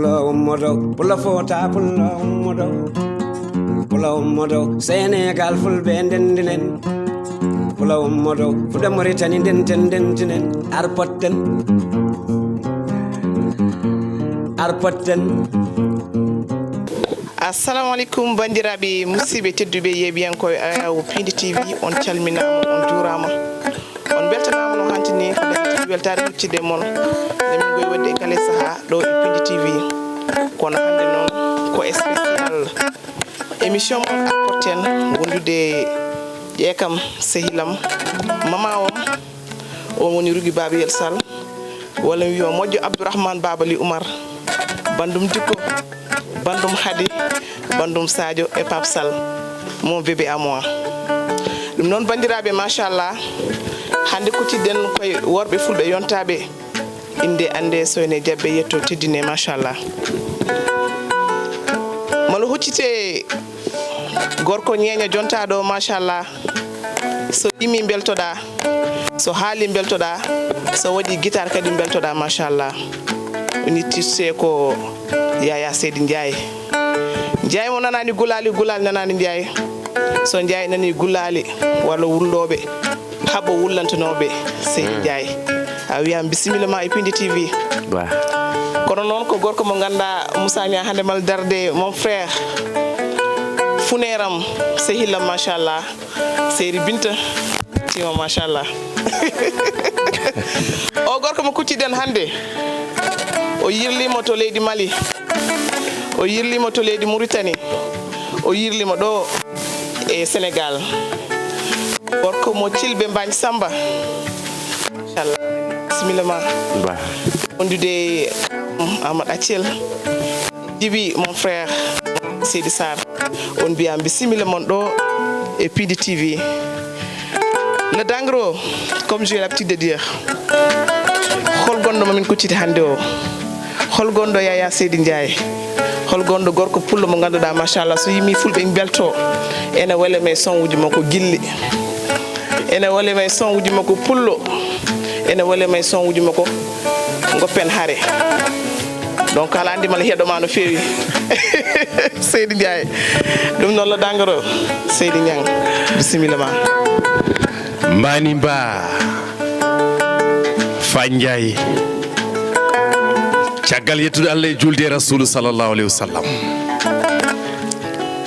pulo modo pulo fota pulo modo Senegal ful bendendinen pulo modo fuda Mauritanie den arpotten assalamu alaikum bandiraɓe musidɓe tedduɓe yeɓiyankoye Ayaw Pindi TV on calminama on juurama on beltanama no hantini weltare huccidde moon ndemin goy wadde kala saaha ɗo e Pindi TV kono hande noon ko spécial émission mon apporten wondude ƴeekam sehilam mama on woni Rougui Babiyel Sall walla mi wiya moƴƴo Abdourahmane Babali Oumar bandum Dikko bandum Hadi bandum Sadio et Pape Sall mon bébé à moi ɗum noon bandiraɓe machallah hande kutidden koye worɓe fulɓe yontaɓe inde ande soyne jabbe yetto teddine machallah malo huccite gorko ñeeña jontaɗo machallah so imi beltoɗa so haali beltoɗa so waɗi guitare kadi beltoɗa machallah woni tisse ko Yaya Seydi Ndiaye mo nanani gulali nanani Ndiaye so Ndiaye nani gulali walla wulloɓe haɓo wullantanoɓe Seydi Ndiaye a wiyam bisimilla ma e Pindi TV kono noon ko gorko mo ganda Moussa Nia hande mal darde mon frère funeram sehillam machallah Seydi Binta tima machallah o gorko mo kucciɗen hande o yirlimo to leydi Mali o yirlimo to leydi Mauritanie o yirlimo ɗo e Sénégal gorko mo cilɓe Mbagne Samba inchallah bisimilla ma wondude Amadou Acel Djibi mon frère Seydi Sarr on mbiyam bisimilla mon ɗo e Pindi TV le dangro comme j'ai l'habitude de dire hol gonɗo mamin kuccite hande o hol gonɗo Yaya Seydi Ndiaye hol gonɗo gorko pullo mo ganduɗa machallah so yimi fulɓe belto ene weleme son uji makko gilli ene weleme son uji makko pullo ene weleme son uji makko goppen haare donc ala andi mala heɗoma no fewi Seydi Ndiaye ɗum noon lo dangaro Seydi Niang bisimilla ma mbani mba Fandiaye caggal yettude Allah e julde Rasulu sallallahu alaihi wasallam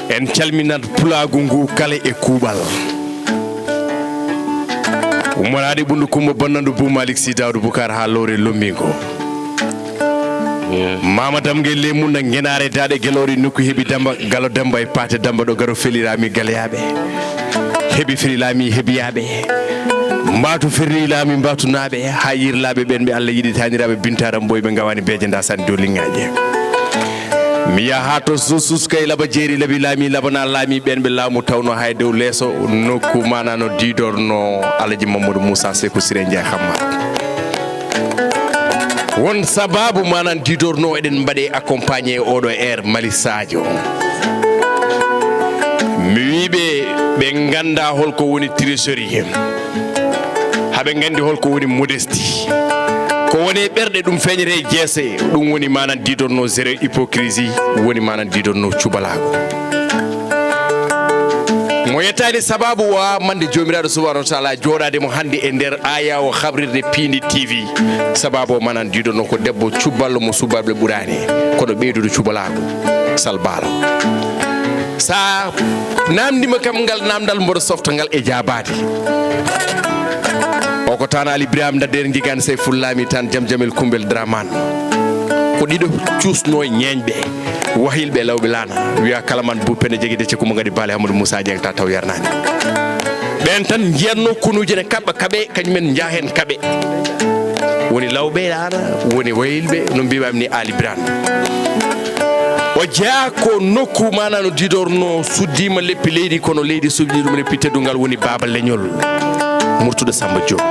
en calminat pulagu ngu kala e kuuɓal ummanade ɓundu kumba bonnandu Bou Malick Sy Daoudou Boucar ha lowre lommingo mama damgue lemunna ngenare daɗe guelori nokku heeɓi damba galo damba e paate damba ɗo garo felirami galeyaɓe heeɓi ferilami heebiyaɓe mbatu fernilaami mbatunaɓe ha yirlaɓe ɓen ɓe Allah yiɗi taniraɓe bintaram boy ɓe gawani beeje dasani dow liŋaji mi yaha to suskay laba jeeri labi laami labana laami ɓen ɓe laamu tawno hay dow leeso nokku mana no didorno Alaji Mamadou Moussa Sékou Siré Ndiaye Hammat won sababu manan didorno eɗen mbaɗe accompagné oɗo air Mali Sadio mi wiɓe ɓe ganda holko woni trésorerie haɓe gandi holko woni modestie ko woni ɓerɗe ɗum feeñete jeese ɗum woni manan didorno zéro hypocrisie woni manan didorno cubalago mo yettani sababu wa mande jomiraɗo subhanahu wa taala joɗade mo hande e nder Ayaw habrirde Pindi TV sababu o manan didorno ko debbo cuballo mo subalɓe ɓurani kono ɓeydude cubalago salbalo sa namdima kam ngal namdal mboɗo softa ngal e jabade o ko tan Ali Ibrahima Ndadere Jigane Sey Fullami tan Jamel Kumbel Dramane ko ɗiɗo cuusno ñeeñɓe wahilɓe lawɓe laana wiya kala man buppene jegui de komo gadi Bale Amadou Moussa Dieng ta taw yarnani ɓen tan jiyatno kunuji ne kaɓɓa kaɓe kañumen jahen kaɓe woni lawɓe laana woni wahilɓe no mbimami ni Ali Ibrahima o jaa ko nokku mana no didorno suddima leppi leydi kono leydi subdi ɗum leppi teddungal woni Baba Leñol Murtuɗo Samba Diop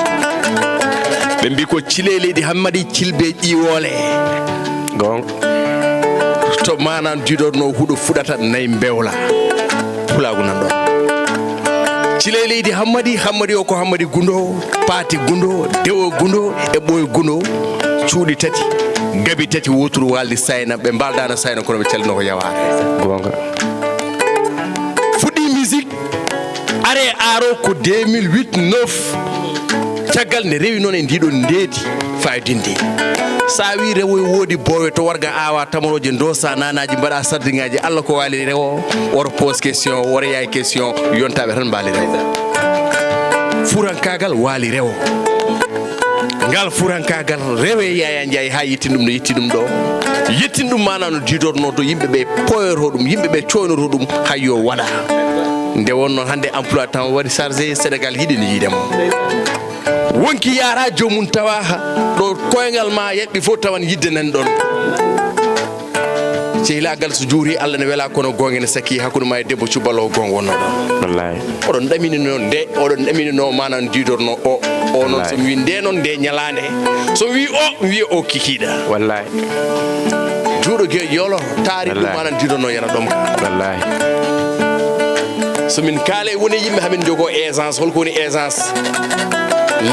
ɓe mbi ko cile leydi hammadi cilbe ƴiwole gon to manan didorno huuɗo fuɗata nayi mbewla pulagu nan ɗon cile leydi hammadi o ko hammadi gundo paati gundo dewo gundo e ɓoye gundo cuuɗi tati gabi tati woturu waldi sayna ɓe mbaldano sayna kono ɓe calino ko yaware gonga fuɗɗi musique are aro ko 2008 9 caggal nde rewi noon e ndiɗo ndeedi fayidinde sa wi rewo woodi bowe to warga awa tamoroje dosa nanaji mbaɗa sardiŋaji Allah ko wali rewo woro pose question woro yaay question yontaɓe tan mbali rewo furankagal wali rewo ngal furankagal rewe yaya ndiaye ha yettin ɗum no yetti ɗum ɗo yettin ɗum mana no didorno to yimɓeɓe poyoro ɗum yimɓeɓe coynoro ɗum hayyo waɗa nde wonno hande emploi temps waɗi chargé Sénégal yiɗi no yiidemo wonki yara jomum tawa ɗo koyngal ma yeɓɓi fof tawan yidde nan ɗon sehilagal so juuri Allah ne wela kono gonga ne saki hakkude ma e debbo cubalo gonga wonno ɗon wallahi oɗon ɗaminino nde oɗon ɗaminino manan didorno o noon somi wi nde noon nde ñalande somi wi o mi wiya o kikiɗa wallahi juuɗo yolo taari ɗum manan didorno yana ɗom ka wallahi somin kaale woni yimɓe hamin jogo aisance holko woni aisance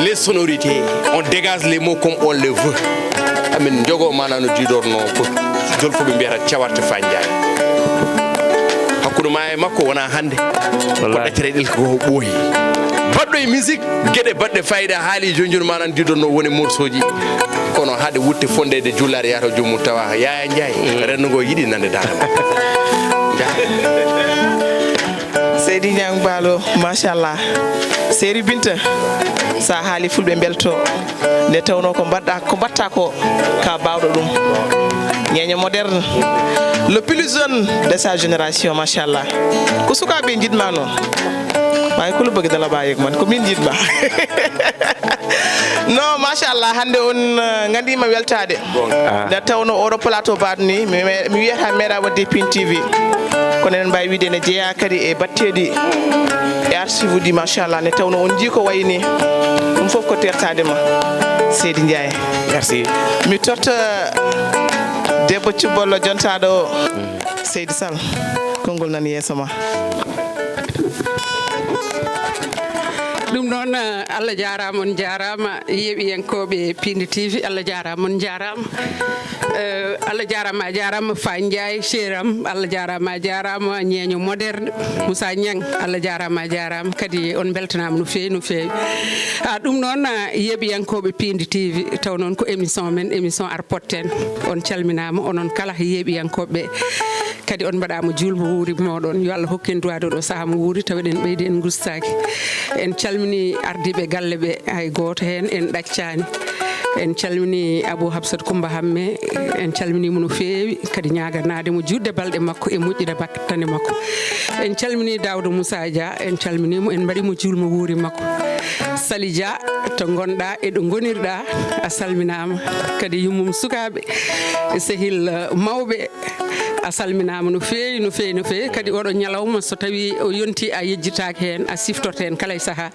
les sonorités on dégage les mots comme on le veut amin jogo mana no didorno ko jol fo ɓe mbiyata cawarte fanjani hakkude ma e makko wona hande ko ɗaccere ɗel ko ɓooyi baɗɗo e musique gueɗe baɗɗe fayida haali joni joni manan didorno woni morceau ji kono haade wutte fondede jullare yata jomum tawa Yaya Ndiaye rennogo yiɗi nande dara Seydi Niang Ballo machallah Séri Binta sa haali fulɓe belto nde tawno ko mbatta ko ka bawɗo ɗum ñeño moderne le plus jeune de sa génération machallah ko sukaɓe jiɗma noon way kolo bëgg dala ba yek man ko min jiɗma non machallah hande on gandima weltade nde tawno oɗo plateau baɗo ni mi wiyata meeɗa wadde Pin TV kono en mbawi wiide ne jeeya kadi e batteɗi e archive uji machallah ne tawno on jii ko wayni ɗum foof ko tertadema Seydi Ndiaye merci mi totta debbo cubbollo jontaɗo o Seydi Sall konngol nan yeeso ma ɗum noon Allah jarama on jarama yeeɓiyankoɓe Pindi TV Allah jarama on jarama Allah jarama a jarama Fa Ndiaye Cheram Allah jarama a jarama ñeño moderne Moussa Niang Allah jarama a jarama kadi on beltanama no fewi no fewi ɗum noon yeeɓiyankoɓe Pindi TV taw noon ko émission men émission arpotten on calminama onon kala yeeɓiyankoɓe kadi on mbaɗama julbo wuuri moɗon yo Allah hokken duwade ɗo saaha mo wuuri taw eɗen ɓeydi en gustaki en calmini ardiɓe galle ɓe hay goto hen en ɗaccani en calmini Abou Habsat Coumba Hamme en calminimo no fewi kadi ñaganademo judde balɗe makko e moƴƴude battane makko en calmini Daouda Moussa Dia en calminimo en mbaɗimo julmo wuuri makko Sali Dia to gonɗa eɗo gonirɗa a salminama kadi yummum sukaɓe sehil mawɓe a salminama no fewi no fewi no fewi kadi oɗo ñalawma so tawi o yonti a yejjitaki hen a siftorte hen kala e saaha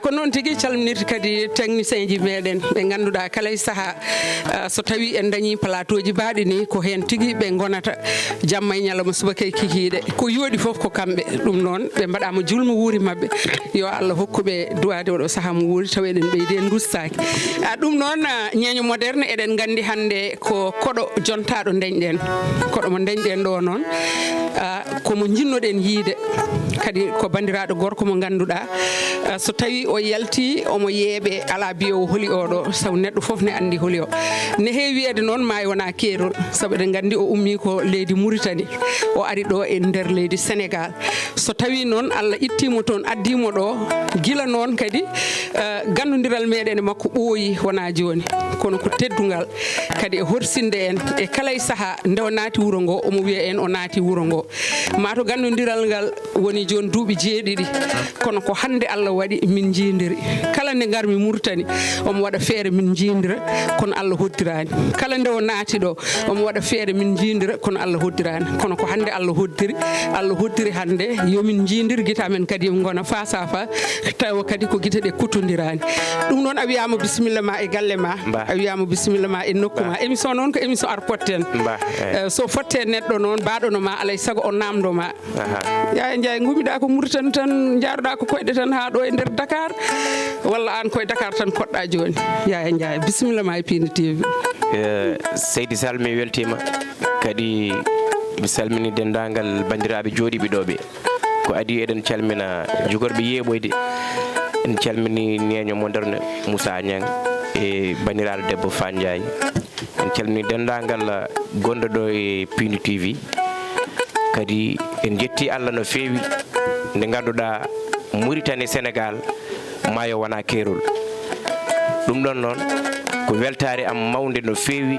ko noon tigui calminirta kadi technicien ji meɗen ɓe ganduɗa kala e saaha so tawi en dañi plateau ji baɗi ni ko hen tigui ɓe gonata jamma e ñalawma subaka e kikiɗe ko yooɗi foof ko kamɓe ɗum noon ɓe mbaɗama julmo wuuri mabɓe yo Allah hokkuɓe duwade oɗo saaha mo wuuri taw eɗen ɓeydi en gustaki ɗum noon ñeño moderne eɗen gandi hande ko koɗo jontaɗo dañɗen koɗo mo dañɗen ɗo noon komo jinnoɗen yiide kadi ko bandiraɗo gorko mo ganduɗa so tawi o yalti omo yeeɓe ala biyo o hooli oɗo sabu neɗɗo foof ne andi hooli o ne heewi wiyede noon maayi wona keerol saabu eɗen gandi o ummi ko leydi Mauritanie o ari ɗo e nder leydi Sénégal so tawi noon Allah ittimo toon addimo ɗo gila noon kadi gandodiral meɗen e makko ɓooyi wona joni kono ko teddugal kadi e horsinde en e kala e saaha nde o naati wuuro ngo omo wiya en o naati wuuro ngo mato gandodiral ngal woni joni duuɓi 7 kono ko hande Allah waɗi min jindiri kala nde garmi Mauritanie omo waɗa feere min jindira kono Allah hoddirani kala nde o naati ɗo omo waɗa feere min jindira kono Allah hoddirani kono ko hande Allah hoddiri hande yomin jindir guita men kadi gona face à face tawa kadi ko guite ɗe kutodirani ɗum noon a wiyama bisimilla ma e galle ma a wiyama bisimilla ma e nokku ma émission noon ko émission arpotten so fotte neɗɗo noon baɗono ma alay saago o namdoma Yaya Ndiaye rewiɗa ko Mauritanie tan jaaruɗa ko koyɗe tan ha ɗo e nder Dakar walla an koye Dakar tan koɗɗa joni Yaya Ndiaye bisimilla ma e Pini TV. Seydi Sall mi weltima kadi mi salmini dendagal bandiraɓe jooɗiɓe ɗo ɓe ko adi eɗen calmina jogorɓe yeeɓoyde en calmini neño mo nder Moussa Niang e bandiraɗo debbo Fandiaye en calmini dendagal gonɗo ɗo e Pini TV kadi en jetti Allah no feewi nde ganduɗa Mauritanie Sénégal maayo wona keerol ɗum ɗon noon ko weltare am mawde no feewi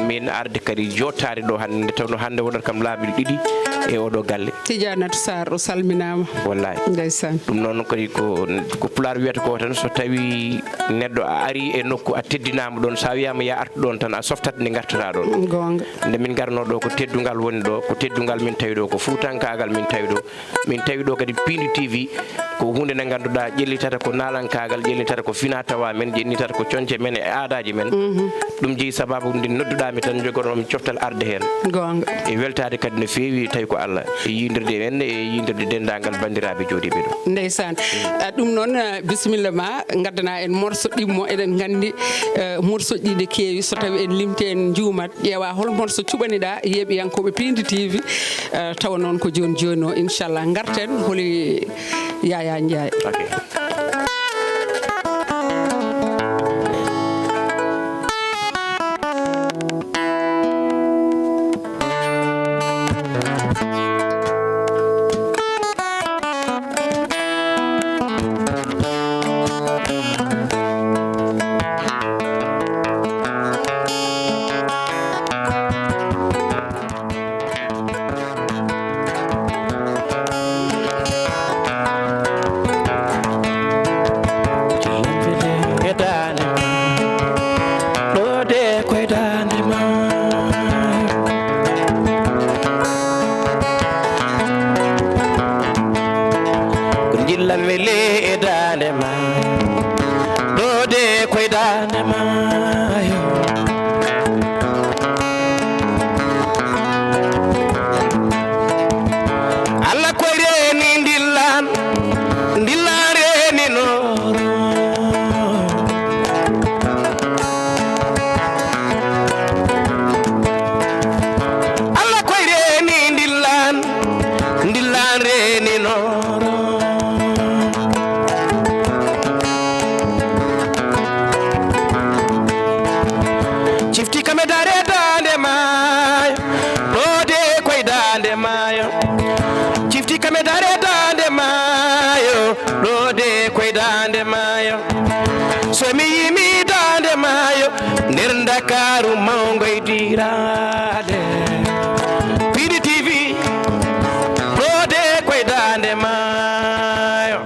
min arde kadi jottade ɗo hande tawno hande woɗat kam laabi ɗiɗi e oɗo galle Tidianatou Sarr o salminama wallahi ndeysan ɗum noon kadi ko pular wiyata ko tan so tawi neɗɗo a ari e nokku a teddinama ɗon sa wiyama ya artu ɗon tan a softat nde gartata ɗon gonga nde min garno ɗo ko teddugal woni ɗo ko teddugal min tawi ɗo ko fuutankagal min tawi ɗo kadi Pini TV ko hunde nde ganduɗa ƴellitata ko nalankagal ƴellitata ko fina tawa men ƴellitata ko conce men e aadaji men ɗum jeeyi sababu nde nodduɗami tan jogonomi coftal arde hen gonga e weltade kadi no feewi tawi ko Allah e yidirde men e yidirde dendagal bandiraɓe jooɗiɓe ɗo ndeysan ɗum noon bisimilla ma gaddana en morceau ɗimmo eɗen gandi morceau ji ɗi keewi so tawi en limti en juumat ƴeewa hol morceau cuɓaniɗa yeeɓiyankoɓe Pini TV tawa noon ko joni joni o inchallah garten holi Yaya Ndiaye Pini TV rode koydande maayo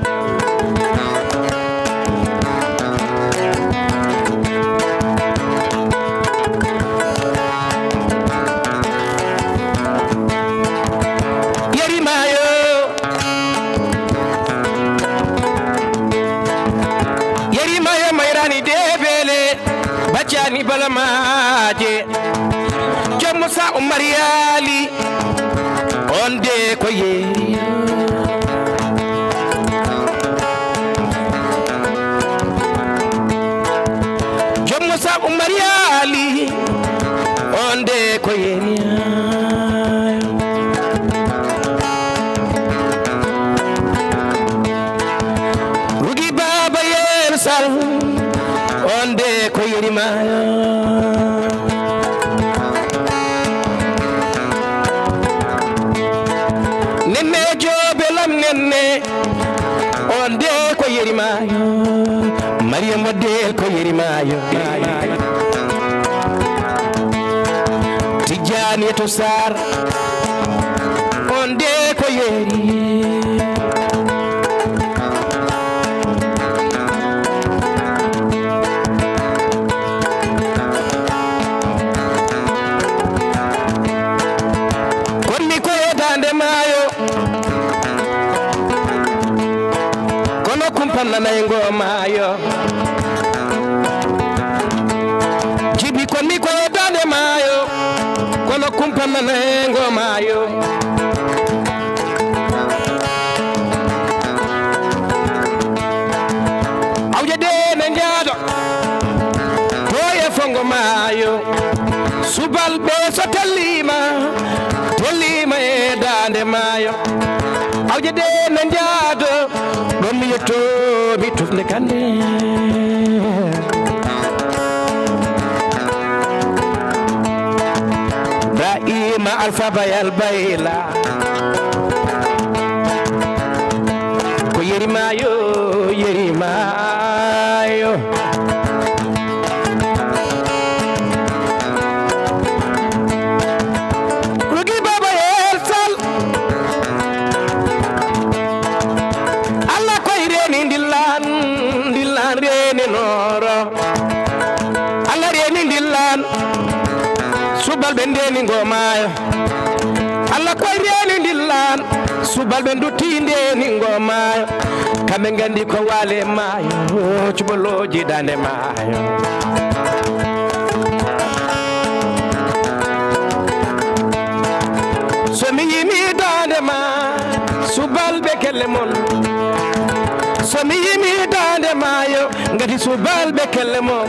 yari mayo mayrani debele bacani balamaje Musa Umariyali onde ko yeeri Jom Musa Umariyali onde ko yeeri Rugi Baba yen sal onde ko yeeri mayo onde ko yeri mayo Mariam wadde ko yeri mayo Tidianatou Sarr onde ko yeri konni ko dande mayo nanaygo mayo jibi konni ko dande mayo kono kumpa nanaygo mayo tellima e dande maayo awje de na jaado ɗon mi yetto mi tufde kande Ibrahima Alpha Bayal Bayla ko yerimayo Rugi Baba El Sal Allah ko ireni dillan reni noro Allah reni dillan subal ɓe ndeni ngomayo Allah koye reni ndillan subal ɓe dutti ndeni ngomayo kamɓe gandi ko waale maayo cubaloji dande maayo somi yimi dande ma subal ɓe kelle mon somi yimi dande maayo gati subal ɓe kelle mon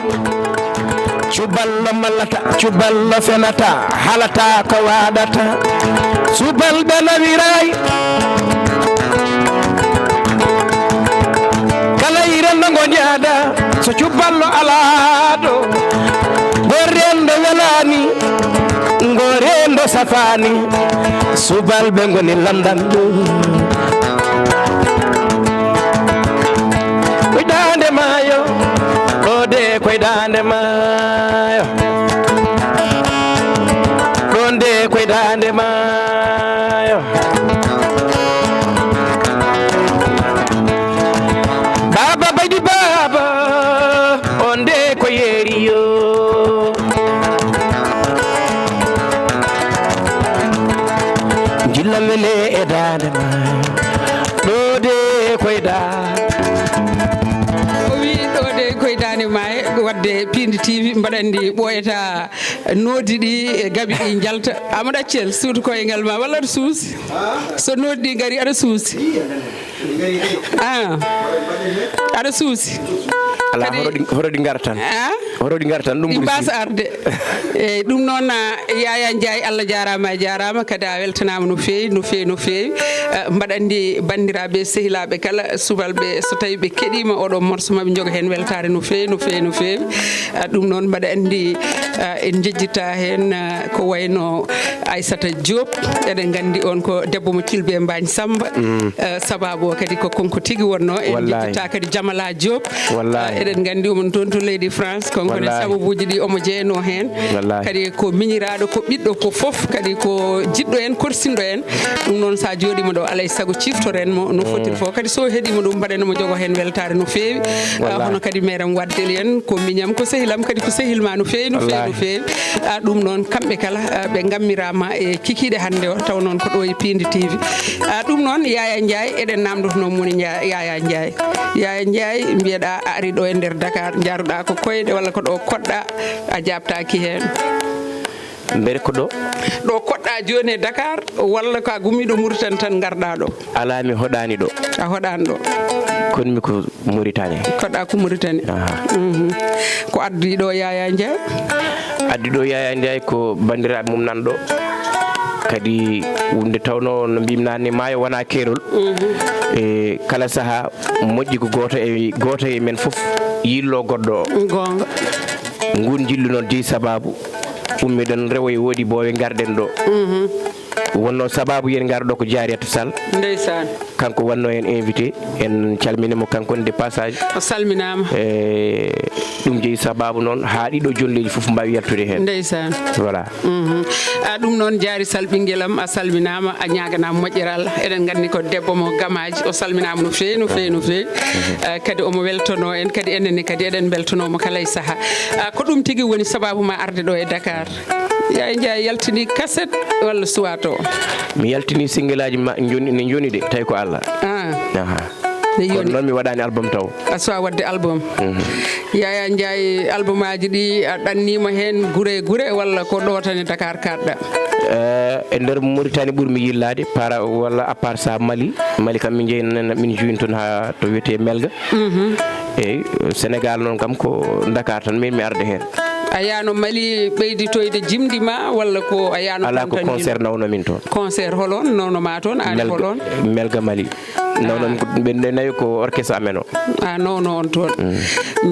cuballo mallata cuballo fenata halata ko waɗata subalɓe nawiray kala irenno ngo jaada so cuballo alaɗo gorendo welani gorendo safani subalɓe goni landanɗo koydande maayo ɗode koydande maayo ɗonde koydande maayo baba baydi baba onde ko yeriyo jilla mele e dande maayo ɗode koyda koydane ma wadde Pindi TV mbaɗandi ɓoyata noodi ɗi e gabi ɗi jalta Amadou Accel suudu koyngal ma walla aɗa suusi so noodi ɗi gari aɗa suusi aɗa suusi ala horoɗi gartan horoɗi gartan ɗum ɗi mbasa arde eyyi ɗum noon Yaya Ndiaye Allah jarama a jarama kadi a weltanama no fewi mbaɗandi bandiraɓe sehilaɓe kala subalɓe so tawi ɓe keɗima oɗo morso maɓe joga hen weltare no fewi ɗum noon mbaɗa andi en jejjita hen ko wayno Aissata Diop eɗen gandi on ko debbo mo Thilbé Mbagne Samba sababu o kadi ko konko tigui wonno en jejjita kadi Jamala Diop eɗen gandi omon toon to leydi France konkone sababuji ɗi omo jeeyno hen kadi ko miñiraɗo ko ɓiɗɗo ko foof kadi ko jiɗɗo en korsinɗo en ɗum noon sa jooɗima ɗo alay saago ciftorenmo no fotiri fo kadi so heeɗima ɗum mbaɗenmo jogo hen weltare no fewi hono kadi meram waddel en ko miñam ko sehilam kadi ko sehilma no fewi ɗum noon kamɓe kala ɓe gammirama e kikiɗe hande o taw noon ko ɗo e Pindi TV ɗum noon Yaya Ndiaye eɗen namdotono moni Yaya Ndiaye mbiyeɗa a ari ɗo e nder Dakar jaruɗa ko koyɗe walla ko ɗo koɗɗa a jabtaki hen mbere ko ɗo koɗɗa joni e Dakar walla ko a gummiɗo Mauritanie tan garɗa ɗo ala mi hoɗani ɗo a hoɗani ɗo kono mi ko Mauritanie koɗɗa ko Mauritanie ko addi ɗo Yaya Ndiaye ko bandiraɓe mum nan ɗo kadi wonde tawno no mbimnani maayo wona keerol e kala saaha moƴƴi ko goto e men foof yillo goɗɗo o gonga ngun jillu noon jeeyi sababu ummiɗen rewoye woodi bowe garɗen ɗo wonno sababu yen garɗo ko Diariatou Sall ndeysan kanko wanno en invité en calminimo kankone de passage o salminama ɗum jeeyi sababu noon ha ɗiɗo jolleji foof mbawi yaltude hen ndeysan voilà ɗum noon Diary Sall ɓinguelam a salminama a ñaganama moƴƴere Allah eɗen gandi ko debbo mo gamaji o salminama no fewi kadi omo weltono en kadi enenne kadi eɗen beltonomo kala e saaha ko ɗum tigui woni sababu ma arde ɗo e Dakar Yaya Ndiaye yaltini cassette walla suwato mi yaltini single aji ne joni de tawi ko Allah kono noon mi waɗani album taw a suwa wadde album Yaya Ndiaye album aji ɗi a ɗannima hen guure walla ko ɗo tan e Dakar kaɗɗa e nder Mauritanie ɓuurmi yillade walla à part ça Mali kam min jeeynan min juwin toon ha to wiyete Melga eyyi Sénégal noon kam ko Dakar tan min mi arde hen a yano Mali ɓeyditoyde jimdi ma walla ko a yano ala ko concert nawno min toon concert holon nawno ma toon an holon melga Mali nawnon ɓe nayi ko orchestre amen o a nawno on toon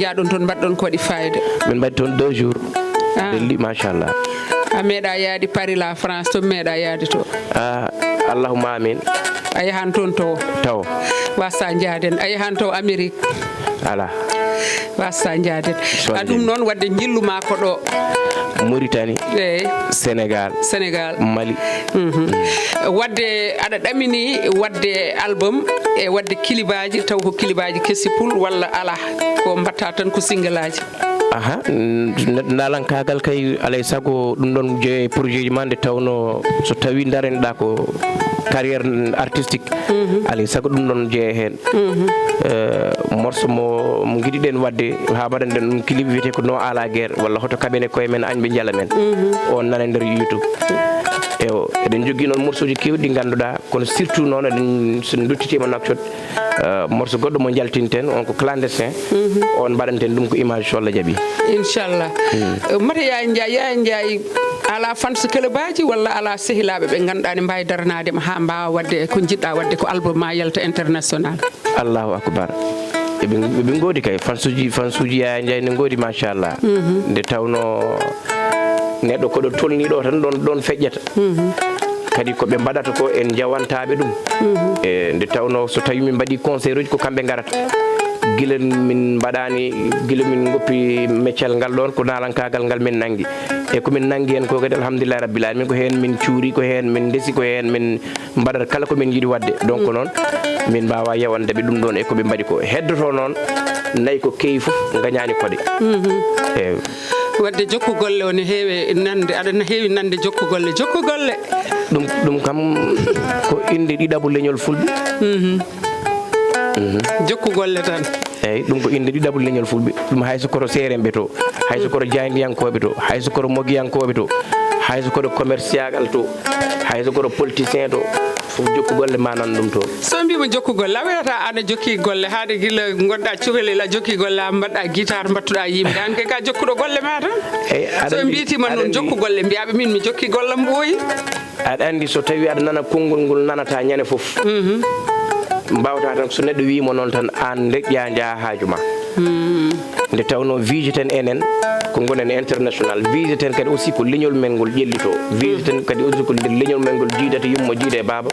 jaaɗon toon mbaɗɗon ko waɗi fayida min mbaɗi toon 2 jours delli machallah a meeɗa yaadi Paris la France to meeɗa yaadi to allahumma amin a yahan toon to taw wasa jaaden a yahan to Amérique ala wasa jaaden ɗum noon wadde jilluma ko ɗo Mauritanie eyi Sénégal Mali wadde aɗa ɗamini wadde album e wadde kilibaji taw ko kilibaji kessi pul walla ala ko mbatta tan ko single aji nalankagal kay alay sago ɗum ɗon je projet ji ma nde tawno so tawi darenɗa ko carrière artistique alay sago ɗum ɗon jeeye hen morceau mo giɗiɗen wadde ha mbaɗen ɗen ɗum clip wiyete ko no ala guerre walla hoto kaɓene koye men añɓe jala men on nana nder YouTube eɗen jogui noon morceau ji kewɗi ɗi ganduɗa kono surtout noon eɗen so duttitima nakshot morceau goɗɗo mo jaltinten on ko clandestin on mbaɗanten ɗum ko image so Allah jaaɓi inchallah mata Yaya Ndiaye ala fans clubaji walla ala sehilaɓe ɓe ganduɗa ne mbawi daranadema ha mbawa wadde ko jiɗɗa wadde ko album ma yalta international Allahu akbar eɓe godi kay fansuji Yaya Ndiaye ne godi machallah nde tawno neɗɗo koɗo tolniɗo tan ɗon feƴƴata kadi ko ɓe mbaɗata ko en jawantaɓe ɗum nde tawno so tawi min mbaɗi concert uji ko kamɓe garata gila min mbaɗani gila min goppi meccal ngal ɗon ko nalankagal ngal min nangui e komin nangui hen ko kadi alhamdulillah rabbil alamin ko hen min cuuri ko hen min desi ko hen min mbaɗata kala ko min yiiɗi wadde donc noon min mbawa yewandeɓe ɗum ɗon e koɓe mbaɗi ko heddoto noon nayi ko keewi foof gañani koɗe eyi wadde jokku golle o ne heewi nande aɗa heewi nande jokku golle ɗum kam ko inde ɗiɗaɓo leñol fulɓe jokku golle tan eyyi ɗum ko inde ɗiɗaɓo leñol fulɓe ɗum hayso koto seremɓe to hayso koto jaydiyankoɓe to hayso koto mogiyankoɓe to hayso koto commercial to hayso koto politicien to fof jokku golle ma nan ɗum to so mbima jokku golle a wiyata aɗa jokki golle haade gila gonɗa cukalel a jokki golle a mbaɗɗa guitare mbattuɗa yimɓe an kay ka jokkuɗo golle ma tan so mbitima noon jokku golle mbiyaɓe min mi jokki golle m ɓooyi aɗa andi so tawi aɗa nana konngol ngol nanata ñande foof mbawata tan so neɗɗo wimo noon tan an leƴƴa jaa haaju ma nde tawno visiten enen ko gonen international visiten kadi aussi ko leñol men ngol ƴellito visiten kadi aussi ko nder leñol men ngol jiidata yummo jiida e baaba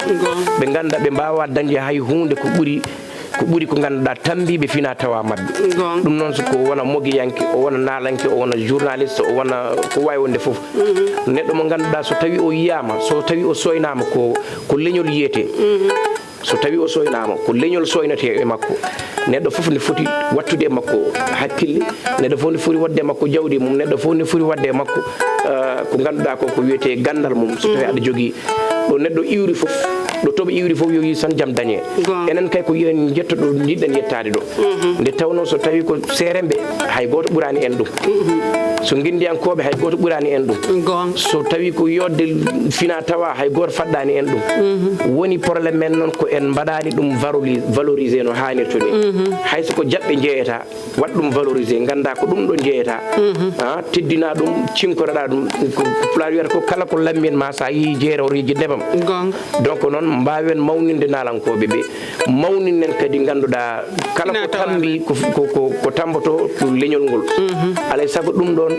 ɓe ganda ɓe mbawa dañde hay hunde ko ɓuuri ko ganduɗa tambiɓe fina tawa mabɓe ɗum noon so ko wona mogiyanke o wona nalanke o wona journaliste o wona ko wawi wonde foof neɗɗo mo ganduɗa so tawi o yiyama so tawi o soynama ko leñol yiyete so tawi o soynama ko leñol soynete e makko neɗɗo foof ne foti wattude e makko hakkille neɗɗo fof ne foti wadde e makko jawdi mum neɗɗo fof ne foti wadde e makko ko ganduɗa ko wiyete gandal mum so tawi aɗa jogui ɗo neɗɗo iwri foof ɗo toɓe iwri foof yo yi tan jaam dañe enen kay ko yen jetto ɗo jiɗɗen yettade ɗo nde tawno so tawi ko seremɓe hay goto ɓurani en ɗum so guindiyankoɓe hay goto ɓurani en ɗum so tawi ko yodde fina tawa hay goto faɗɗani en ɗum woni probléme men noon ko en mbaɗani ɗum valorisé no hannirto ni hayso ko jaɓɓe jeeyata waɗ ɗum valorisé ganda ko ɗum ɗo jeeyata teddina ɗum cinkoreɗa ɗum ko pulaar wiyata ko kala ko lammin ma sa yi jeeroriji ndemam donc noon mbawen mawninde nalankoɓe ɓe mawninen kadi ganduɗa kala ko tambi ko tamboto to leñol ngol alay saago ɗum ɗon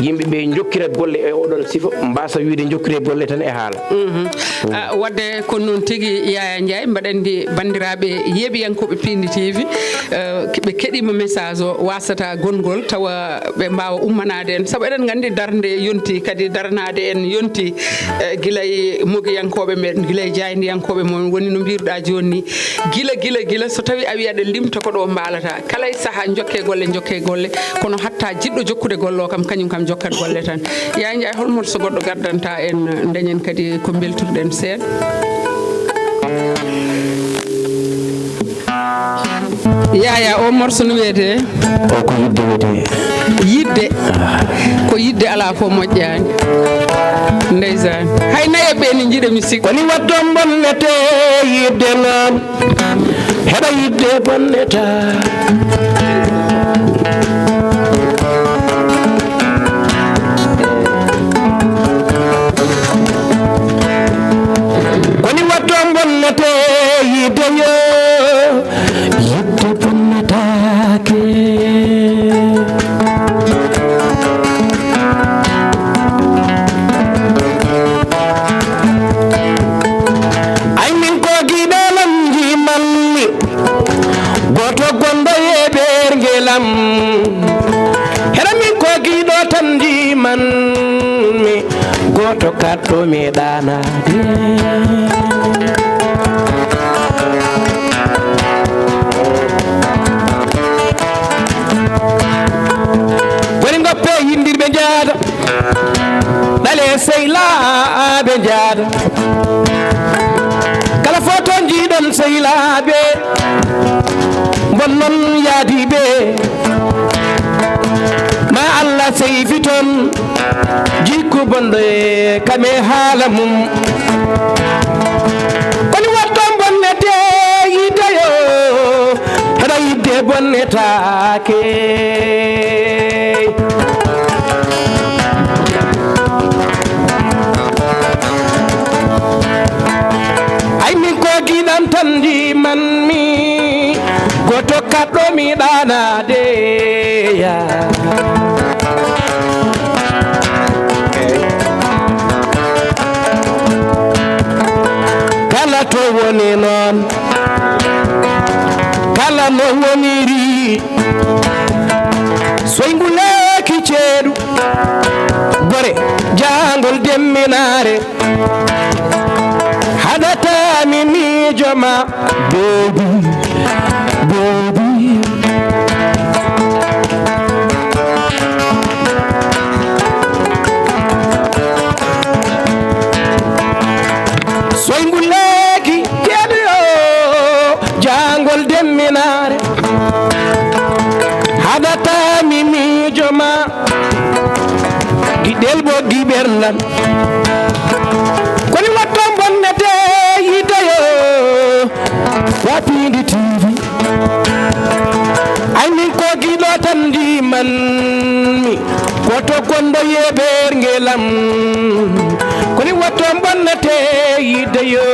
yimɓeɓe jokkira golle e oɗon sifa mbasa wiide jokkire golle tan e haala wadde ko noon tigui Yaya Ndiaye mbaɗandi bandiraɓe yeeɓiyankoɓe Pindi TV ɓe keɗima message o wasata gongol tawa ɓe mbawa ummanade en saabu eɗen gandi darde yonti kadi daranade en yonti guilay mogiyankoɓe men guilay jaydiyankoɓe mon woni no mbiruɗa joni ni guila so tawi a wi aɗa limta ko ɗo mbalata kala saaha jokke golle kono hatta jiɗɗo jokkude golle o kam kañum kam jokkat golle tan Yaya Ndiaye holmoto so goɗɗo gardanta en dañen kadi ko beltuɗen seeɗa Yaya o morso no wiyete o ko yidde wiyete ko yidde ala fo moƴƴani ndeysani hay naye ɓe ni jiiɗe mi sikki woni waddon bonnete yidde noon heɗa yidde bonneta mi ɗanade woni goppe yindirɓe jaada ɗale sehilaɓe jaada kala foto jiiɗon sehilaɓe bonnon yaadiɓe ma Allah seyfi toon jikku bonɗo e kame haala mum koni watton bonnete yideyo haɗa yidde bonnetake ay min ko giɗam tan jimanmi goto kaɗɗo mi ɗanade ya kala to woni noon kala no woniri soyguleki ceeɗu gore jangol demminare haɗatami miijoma bebi bebi soyguleki ceeɗu yo jangol demminare haɗatami miijoma giɗel bo giɓerlan koni watton bonnete yidayo wapindi tv ay min ko giɗo tan ndimanmi koto gonɗo yeɓerngelam koni watton bonnete yidayo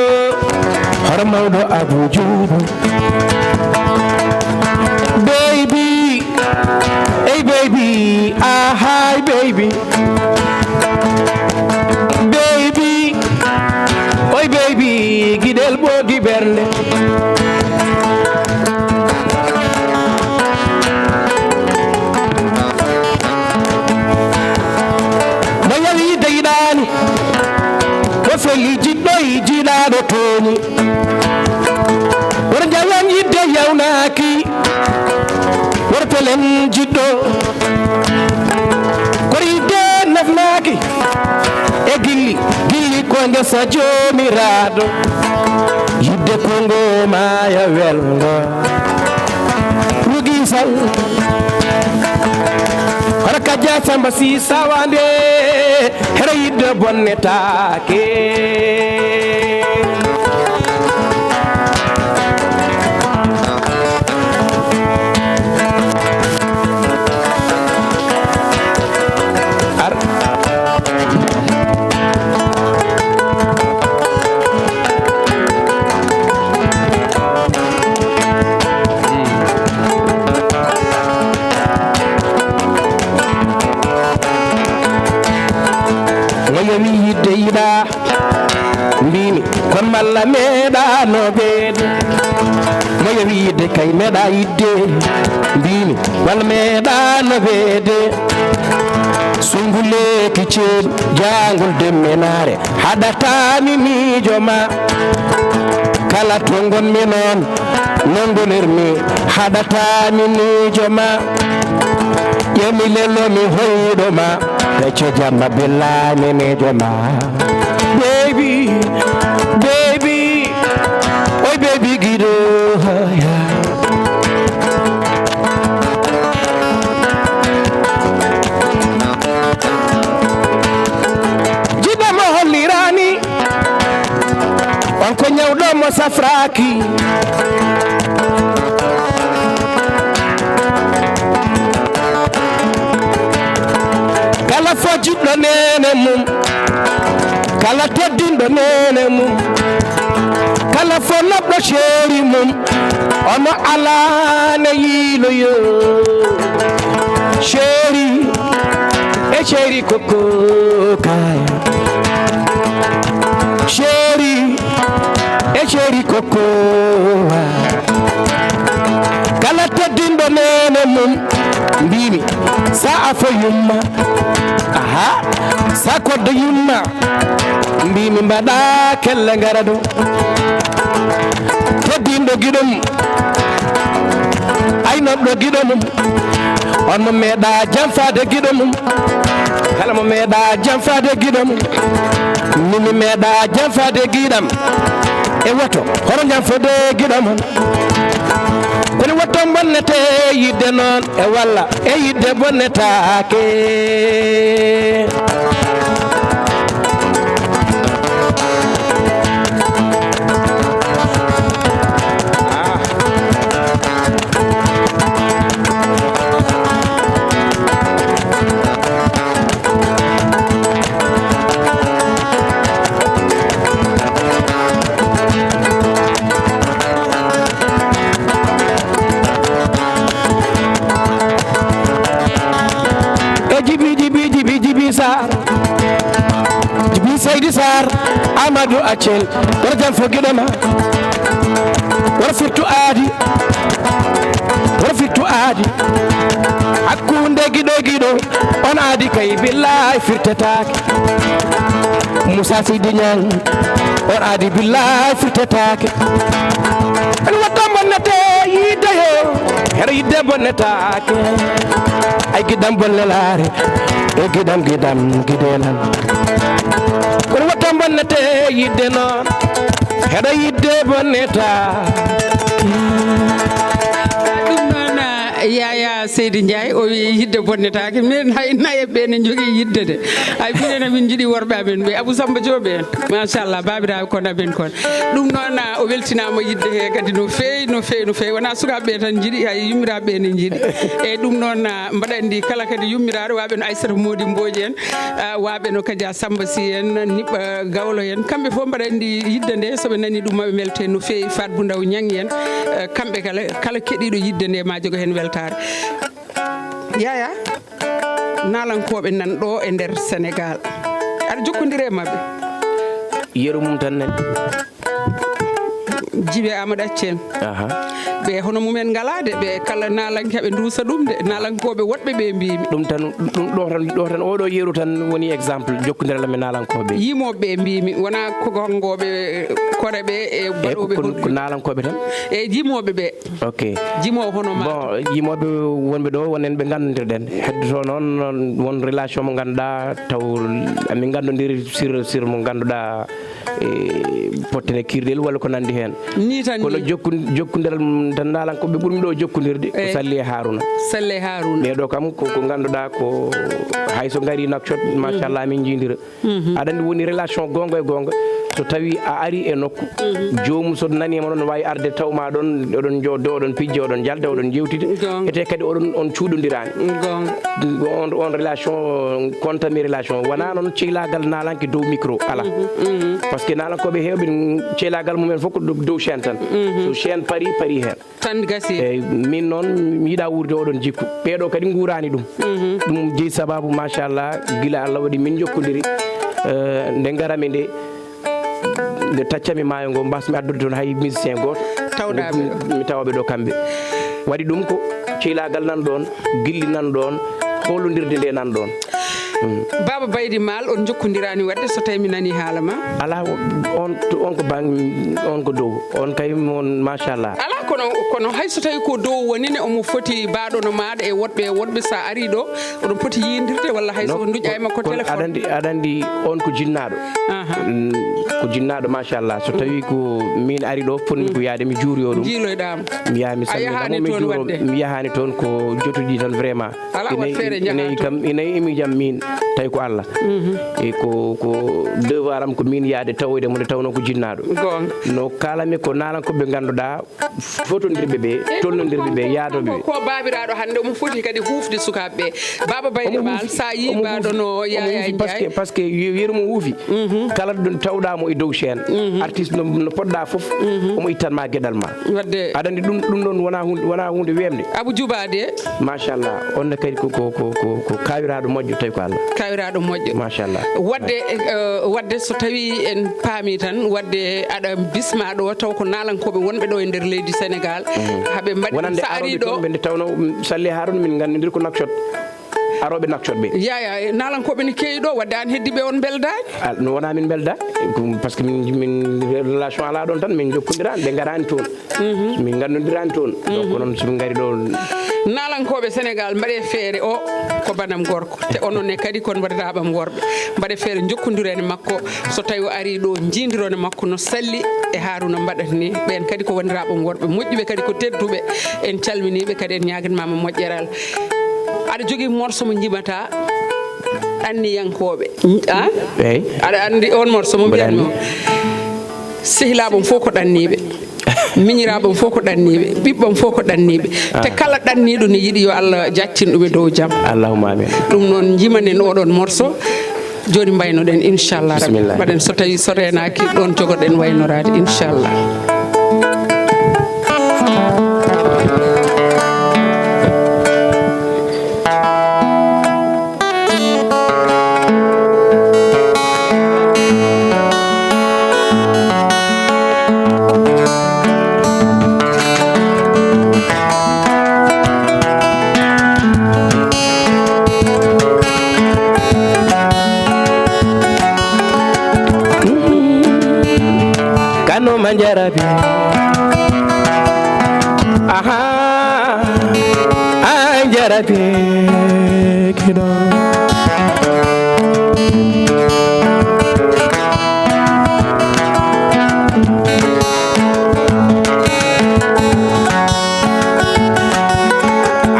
hoto mawɗo abou dioudou baby hey baby hi baby baby oy baby giɗel ɓogi ɓernde mo yawi deyiɗani ko feli jiɗɗo e jiɗaɗo toñi woto jawan yidde yawnaki woto pelen jiɗɗo koto yidde nafnaki e gilli gilli ko ngesa jomiraɗo yidde kongo maya welgo rugisal hoto kajja samba si sawande hero yidde bonnetake mi yidde yiɗa mbimi kon malla meeɗano ɓeede mo yewi yidde kay meeɗa yidde mbimi walla meeɗano ɓeede sunguleki ceeɗu jangol demmenare haɗatami miijoma kala to gonmi noon non gonirmi haɗatami miijoma ƴemi lello mi hoyɗoma pecco jamma billani miijoma baby baby oy baby giɗo jiɗɗomo hollirani on ko ñawɗomo safraki kala fo jiɗɗo nene mum kala teddinɗo nene mum kala fo noɓɗo ceeri mum ono alane yiiloyo ceeri e ceeri kokko kaya ceeri e ceeri kokkowa kala teddinɗo nene mum mbimi sa afo yumma aha sa koddo yumma mbimi mbaɗa kelle ngara ɗo teddinɗo giɗo mum aynoɗɗo giɗo mum on mo meeɗa janfade giɗo mum kala mo meeɗa janfade giɗo mum mimi meeɗa janfade giɗam e woto hono janfode giɗo mon kono wotto bonnete yidde noon e walla e yidde bonnetake Jibi Seydi Sarr Amadou Acel wara jam fo giɗoma wara firtu aadi hakkunde giɗo on aadi kay billahi firtetake Moussa Seydi Niang on aadi billahi firtetake en watto bonnete yiddeyo hero yidde bonnetake ay giɗam bollelare e giɗam giɗelan kono watto bonnete yidde noon heɗo yidde bonneta ɗum noon Yaya Seydi Ndiaye o wi yidde bonnetake min hay naye ɓe ne jogui yidde de hay minen min jiiɗi worɓe amen ɓe Abou Samba Diop en machallah babiraɓe kon amen kon ɗum noon o weltinama yidde he kadi no fewi wona sukaɓeɓe tan jiiɗi hay yummiraɓeɓe ne jiiɗi eyyi ɗum noon mbaɗa andi kala kadi yummiraɗo waɓe no Aissata Mody Mbodji en waɓe no Kadia Samba Sy en Niɓɓa Gawlo en kamɓe foof mbaɗa andi yidde nde soɓe nani ɗum maɓe melte no fewi Fat Boundaw Niang en kamɓe kala keɗiɗo yidde nde ma jogo hen weltare Yaya nalankoɓe nan ɗo e nder Sénégal aɗa jokkodiri e mabɓe yeru mum tan nen Djiby Amadou Accel ɓe hono mumen ngalade ɓe kala nalanke ɓe duusa ɗum de nalankoɓe woɗɓe ɓe mbimi ɗum tan ɗo tan oɗo yeru tan woni exemple jokkodirala mi nalankoɓe yimoɓe mbimi wona kogongoɓe koreɓe e baɗoɓe ko nalankoɓe tan e jimoɓe ɓe ok jimowo hono ma bon yimoɓe wonɓe ɗo wonen ɓe gandodirɗen heddoto noon won relation mo ganduɗa taw amin gandodiri sur mo ganduɗa pottene kirɗel walla ko nandi hen ni tan kono jokkodiral tan nalankoɓe ɓurmi ɗo jokkodirde ko Salli e Harouna ɓeɗo kam ko ganduɗa ko hayso gari nakshot machallah min jidira aɗa andi woni relation gonga e gonga so tawi a ari e nokku jomum so nanima noon wawi arde tawma ɗon oɗon joddo oɗon pijje oɗon jalda oɗon jewtide ete kadi on cuuɗodirani on relation contami relation wona noon cehlagal nalanke dow micro ala par ce que nalankoɓe hewɓe cehlagal mumen fof ko dow chaine tan so chaine paari hen tan gasi eyyi min noon mi yiiɗa wurde oɗon jikku ɓeɗo kadi guurani ɗum jeeyi sababu machallah guila Allah waɗi min jokkodiri nde garami nde nde taccami maayo ngo mbasmi addude toon hay musicien goto mi tawaɓe ɗo kamɓe waɗi ɗum ko cehlagal nan ɗon gilli nan ɗon holodirde nde nan ɗon Baba Baydy Mal on jokkodirani wadde so tawi mi nani haala ma ala on ko banggue on ko dow on kay on machallah ala kono hay so tawi ko dow wonine omo foti baɗono maɗa e woɗɓe sa ari ɗo oɗon poti yidirde walla hay so duƴƴa e makko téléphone aɗa andi on ko jinnaɗo machallah so tawi ko min ari ɗo fonmi ko yaade mi juuroyo ɗum jiiloyɗama mi yaha mi salminamo mi yahani toon ko jotuɗi tan vraiment inayi imi jam min tawi ko Allah e ko devoir am ko min yaade tawoyde mo nde tawno ko jinnaɗo no kalami ko nalankoɓe ganduɗa fotodirɓe ɓe tolnodirɓe ɓe yaadoɓe ko babiraɗo hande omo foti kadi hufde sukaɓeɓe Baba Baydy Mal sa yi mbaɗo no Yaya Ndiaye par ce que yeru mo huufi kala ɗo tawɗamo e dow chaine artiste no poɗɗa foof omo ittanma gueɗal ma aɗa andi ɗum ɗon wona hunde wemde Abou Dioubade machallah onne kadi ko kawiraɗo moƴƴo tawi ko Allah tawiraɗo moƴƴo machallah wadde so tawi en paami tan wadde aɗa bisma ɗo taw ko nalankoɓe wonɓe ɗo e nder leydi Sénégal haɓe mbaɗi sa ari ɗo ɓe nde tawno Salli Harouna min gandidir ko nakcot aroɓe nakcot ɓe yaya nalankoɓe ne keewi ɗo wadde an heddiɓe on beldani no wona min belda par ce que min relation ala ɗon tan min jokkodirani ɓe garani toon min gandodirani toon donc noon somin gari ɗo nalankoɓe Sénégal mbaɗe feere o ko banam gorko te ononne kadi kon mbaɗataɓam worɓe mbaɗe feere jokkodirene makko so tawi o ari ɗo jindirone makko no Salli e Harouna mbaɗata ni ɓen kadi ko wandiraɓam worɓe moƴƴuɓe kadi ko tedduɓe en calminiɓe kadi en ñaguinmama moƴƴeral aɗa jogui morceau mo jimata anniyankoɓe aɗa andi on morceau mo mbiyanmi sehilaɓam fof ko ɗanniɓe miñiraɓam fof ko ɗanniɓe ɓiɓɓam fof ko ɗanniɓe te kala ɗanniɗo ne yiiɗi yo Allah jattin ɗum e dow jaam allahumma amin ɗum noon jimanen oɗon morceau joni mbaynoɗen inchallah rabbi mbaɗen so tawi so renaki ɗon jogoɗen waynorade inchallah Jarabi aha jarabi kido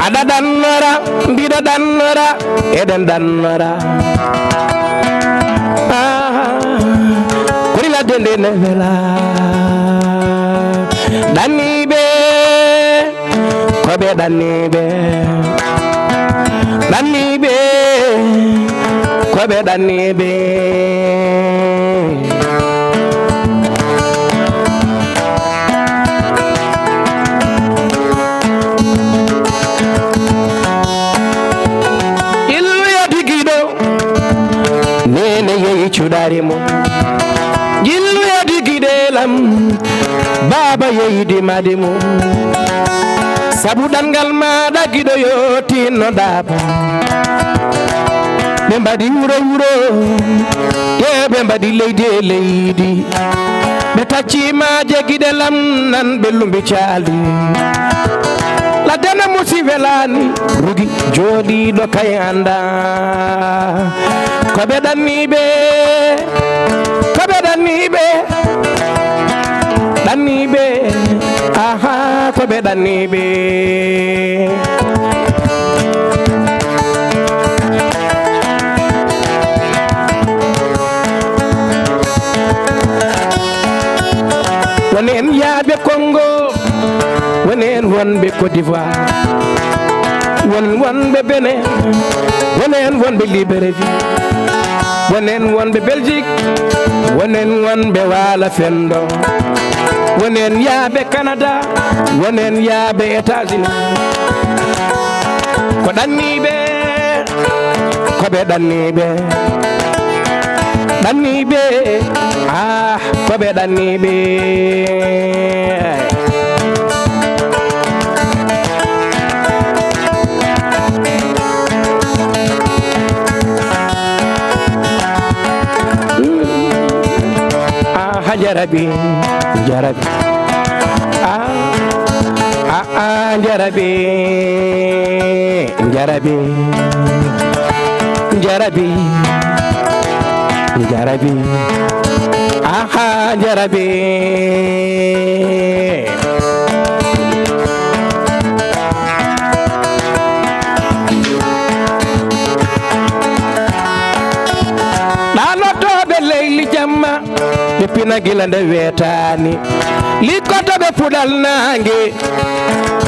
ada dannara bida dannara eden dannara kuri la dende nevela Danibe kobe danibe kobe danibe ilu ya digido nene yeyi chudarimo ilu ya digidelam baba yeydi madimu sabu dangal maɗa giɗo yotinno ɗaaba ɓe mbaɗi wuro te ɓe mbaɗi leydi e leydi ɓe taccimaje guiɗe lam nan ɓe lumbi caali laddena musi welani rugi jooɗiɗo kay anda koɓe ɗanniɓe ɗanniɓe aha koɓe ɗanniɓe woni en yaaɓe Congo woni en wonɓe Côte d'Ivoire wonɓe Benin woni en wonɓe Libreville woni en wonɓe Belgique woni en wonɓe Waala Fendo woni en yaaɓe Canada woni en yaaɓe États-Unis ko ɗanniɓe koɓe ɗanniɓe koɓe ɗanniɓe jarabi jarabi jarabi jarabi jarabi jarabi aha jarabi ɗanotoɓe leyli jamma heppina gila nde wetani likkotoɓe puɗal nangue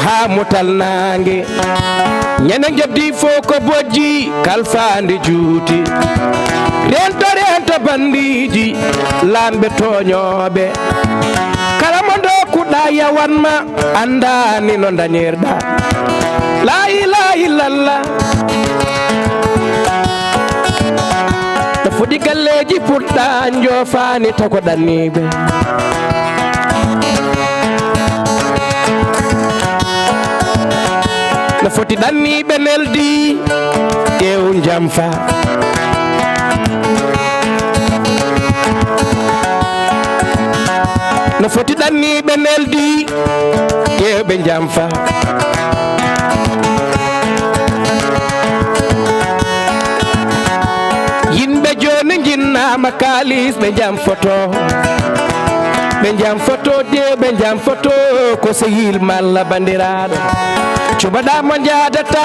ha mutal nangue ñande jobdi fo ko bojji kalfandi juuti rento bandiji lamɓe toñoɓe kala mo dokuɗa yawanma andani no dañirɗa la ilaha illallah fuɗi galleji puɗɗa jofani tako ɗanniɓe no foti ɗanniɓe neldi ƴeew jamfa no foti ɗanniɓe neldi ƴeewɓe jamfa yimɓe joni jinnama kalis ɓe jam photo ɓe jam photo ƴeewɓe jam photo ko sehil malla bandiraɗo cuɓaɗamo jadata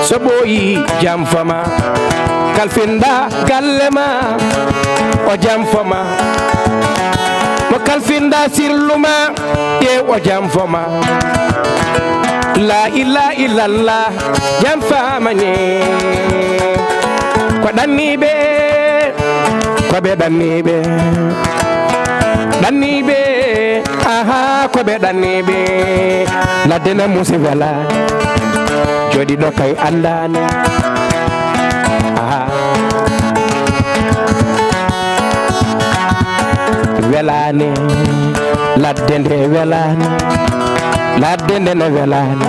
so ɓooyi jam fama kalfinɗa galle ma o jam fama mo kalfinɗa sirluma ƴeew o jam fama la ilaha illallah jam famani ko ɗanniɓe koɓe ɗanniɓe ɗanniɓe aha koɓe ɗanniɓe laddena musi wala joɗi ɗo kay andani aha welani ladde nde welani ladde nde ne welani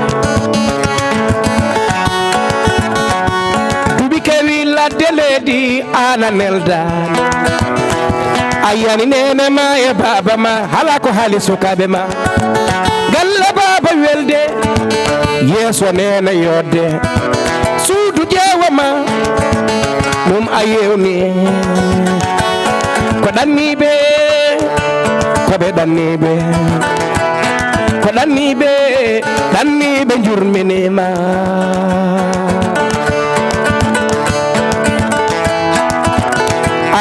duɓi kewi ladde leydi ana neldani ayani nene ma e baba ma hala ko haali sukaɓe ma galle baba welde yeeso nene yodde suudu ƴeewa ma ɗum a yewni ko ɗanniɓe koɓe ɗanniɓe ko ɗanniɓe ɗanniɓe jurminima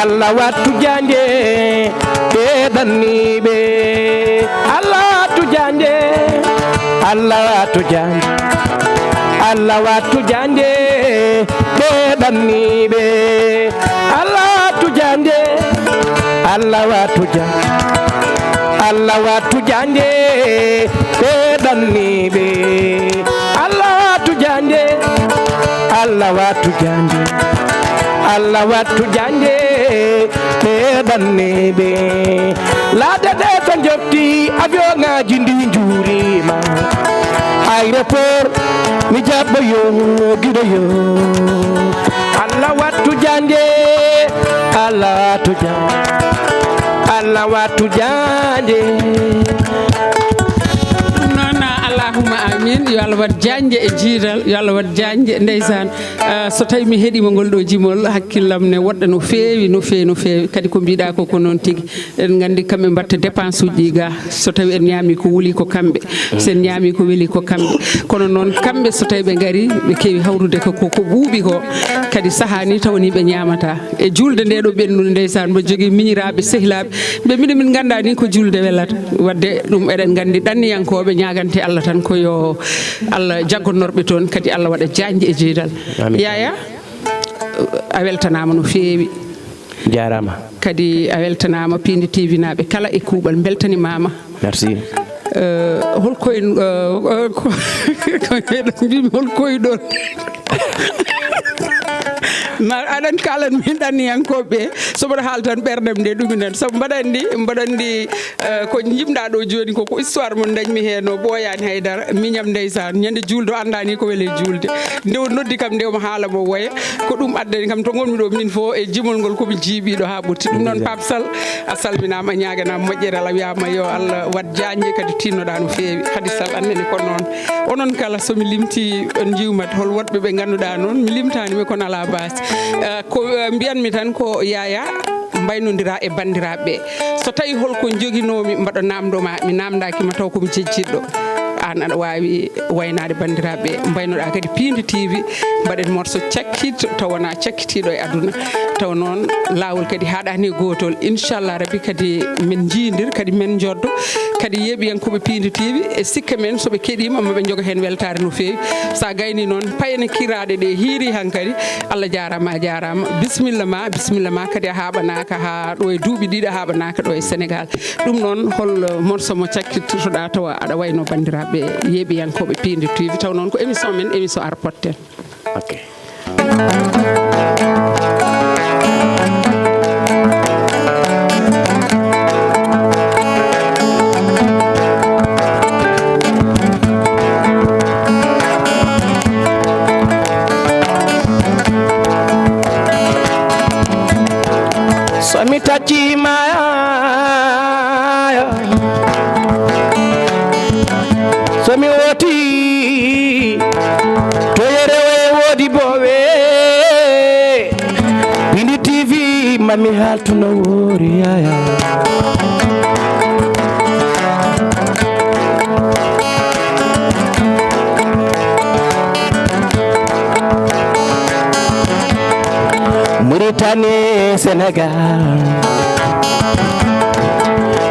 Allah wattu janje ɓe ɗanniɓe Allah wattu janje Allah wattu janje Allah wattu janje ɓe ɗanniɓe Allah wattu janje Allah wattu janje Allah wattu janje ɓe ɗanniɓe Allah wattu janje Allah wattu janje Allah wattu janje ɓe ɗanniɓe laade ɗe to jofti avion ngaji ndi juurima aéroport mi jaɓɓo yo giɗo yo Allah wattu janje Allah wattu janje Allah wattu janje allahuma amin yo Allah wat janje e jiidal yo Allah wat janje ndeysan so tawi mi heeɗima ngol ɗo jimol hakkillam ne woɗɗa no feewi no feewi no feewi kadi ko mbiɗa ko noon tigui en gandi kamɓe mbatta dépense uji ga so tawi en ñaami ko wuuli ko kamɓe sen ñaami ko weeli ko kamɓe kono noon kamɓe so tawi ɓe gaari ɓe keewi hawrude ko ɓuuɓi ko kadi sahani tawni ɓe ñamata e julde nde ɗo ɓennude ndeysan mbo jogui miñiraɓe sehilaɓe ɓe mbiɗa min ganda ni ko julde welata wadde ɗum eɗen gandi ɗanniyankoɓe ñagante Allah tan ko yo Allah jaggonorɓe toon kadi Allah waɗa janji e jeydal yaya a weltanama no feewi jarama kadi a weltanama Pindi TV naɓe kala e kuuɓal beltanimama merci holkoye mbimi holkoyɗon aɗan kalan min ɗanniyankoɓe soboɗo haal tan ɓerdam nde ɗuminen saabu mbaɗandi ko jimɗa ɗo joni ko histoire mo dañmi hen o ɓooyani haydara miñam ndeysan ñande julde o andani ko weele julde nde o noddi kam nde omo haala mo woya ko ɗum addani kam to gonmi ɗo min fo e jimol ngol komi jiiɓiɗo ha ɓurti ɗum noon Pape Sall a salminama a ñaganama moƴƴere Allah wiyama yo Allah wat janje kadi tinnoɗa no feewi Hady Sall annene ko noon onon kala somi limti on jiwmat hol woɗɓe ɓe ganduɗa noon mi limtanimi kono ala base ko mbiyanmi tan ko yaya mbaynodira e bandiraɓe so tawi holko joguinomi mbaɗo namdoma mi namdakima taw komi jejjitɗo an aɗa wawi waynade bandiraɓe mbaynoɗa kadi Pindi TV mbaɗen morso cakkito taw wona cakkitiɗo e aduna taw noon lawol kadi haɗani gotol inchallah rabbi kadi min jiidir kadi min joddo kadi yeeɓiyankoɓe Pindi TV e sikka men soɓe keeɗima maɓe jogo hen weltare no fewi sa gayni noon payne kiraɗe ɗe hiiri hankkadi Allah jarama a jarama bisimilla ma kadi a haɓanaka ha ɗo e duuɓi ɗiɗi a haɓanaka ɗo e Sénégal ɗum noon hol morso mo cakkitoɗa tawa aɗa wayno bandiraɓe yeeɓiyankoɓe Pindi TV taw noon ko émission men émission arpotten ok mami haltuno wori yaya Mauritanie Sénégal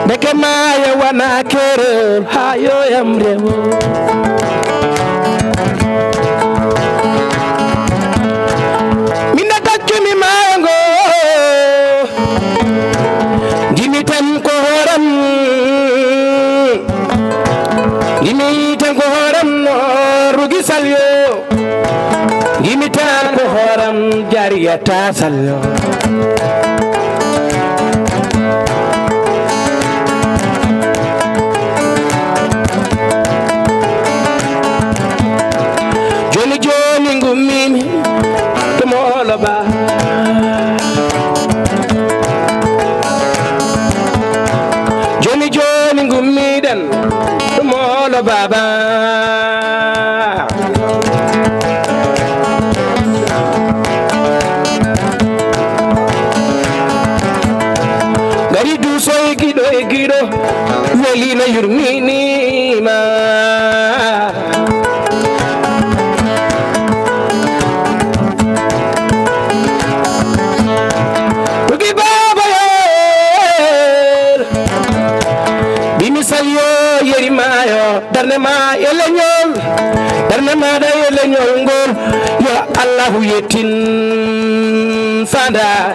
Deke maya wana kere hayo yamrewo Mina kakimi mango Gimi tan ko horam Gimi tan ko horam no rugi salyo Gimi tan ko horam jariyata salyo Joni joni ngumimi tomolo ba Joni joni ngumiden tomolo baba Gari du so egido welina yurmini ma Darnema da elenyol ngol ya Allah yetin fanda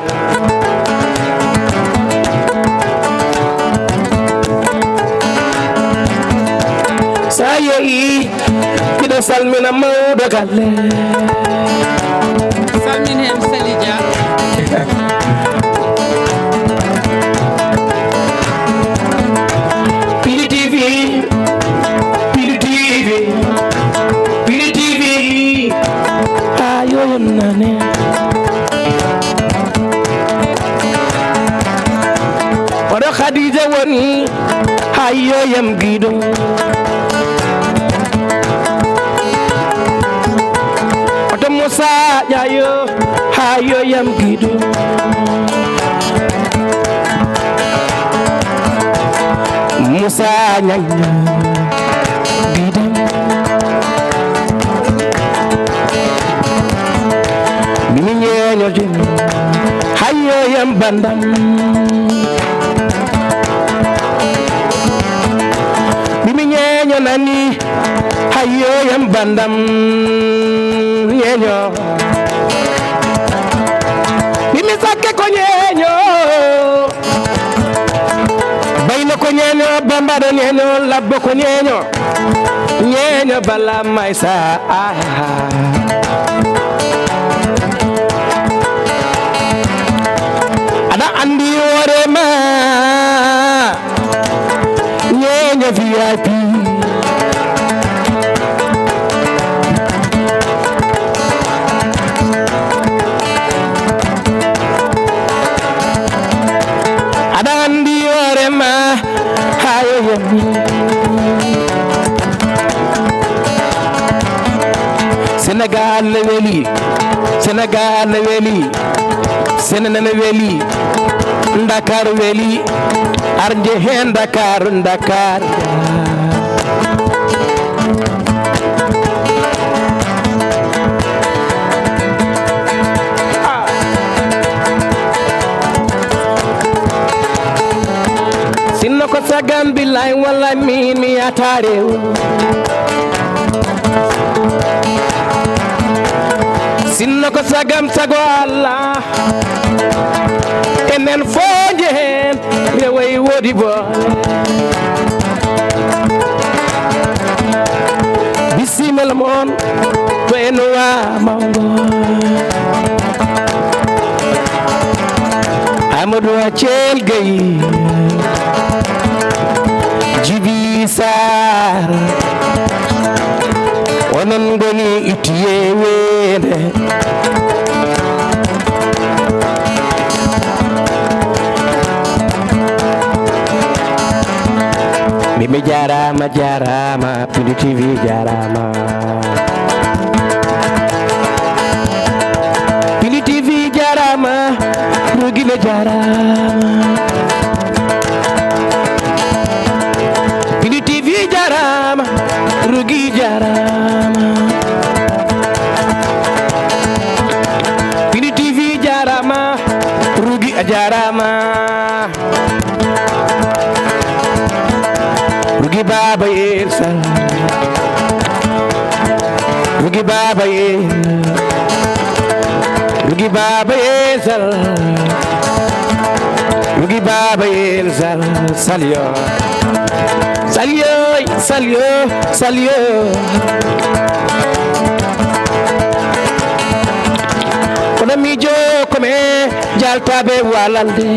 saya kita salmina mawdo galle salminen Salija nane Odo Khadija woni hayo yam gido Odo Musa jayo hayo yam gido Musa nyanya gido Minyenyo jin hayo yam bandam Minyenyo nani hayo yam bandam nyenyo Mimisake ko nyenyo Bayno ko nyenyo bambado nyenyo labbo ko nyenyo Nyenyo bala maisa Andi orema nyenye VIP Ada andi orema hayo yemi Senegal le weli Senegal le weli Senene weli Dakar weli arje hen Dakar Sinno ko sagam billahi wallahi mi atare Sinno ko sagam sago Allah enen foje hen re way wodi bo bisimel mon to enwa mango Amadou Achel Gueye Jibi Sar onon goni itiye wene Mimi jarama Pili TV jarama Pili TV jarama Rugi wahile jarama Pindi TV jarama Rugi jarama Pindi TV jarama Rugi jarama Rugi baba yelsal Rugi baba Rugi baba yelsal Rugi baba yelsal salyo salyo salyo salyo Kono mi jo kome jaltabe walande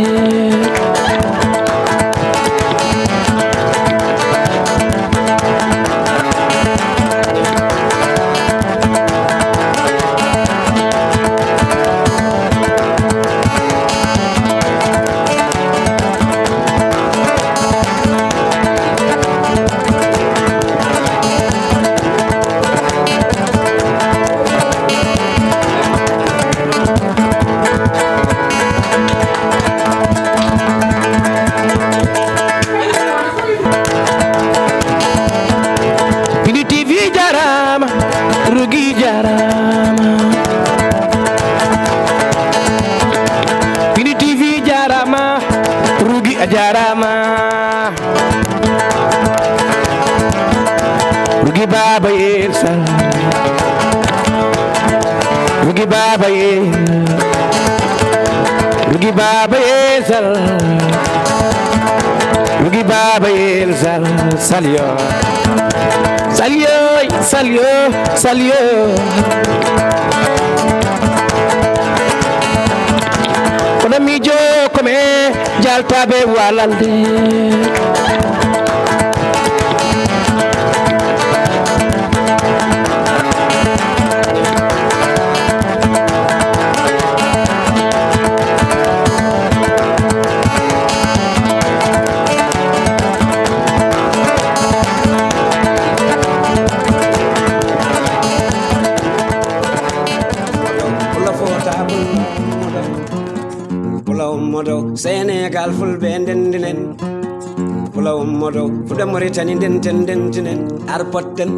Rugi jarama Pindi TV jarama Rugi jarama Rugi baba yelsal Rugi baba Rugi baba yelsal Rugi baba yelsal salyo salyo salyo salyo Kono mi jo kome jaltabe walande Modo Senegal fulbe ndendinen Pula modo fuda Mauritanie ndendinen arpotten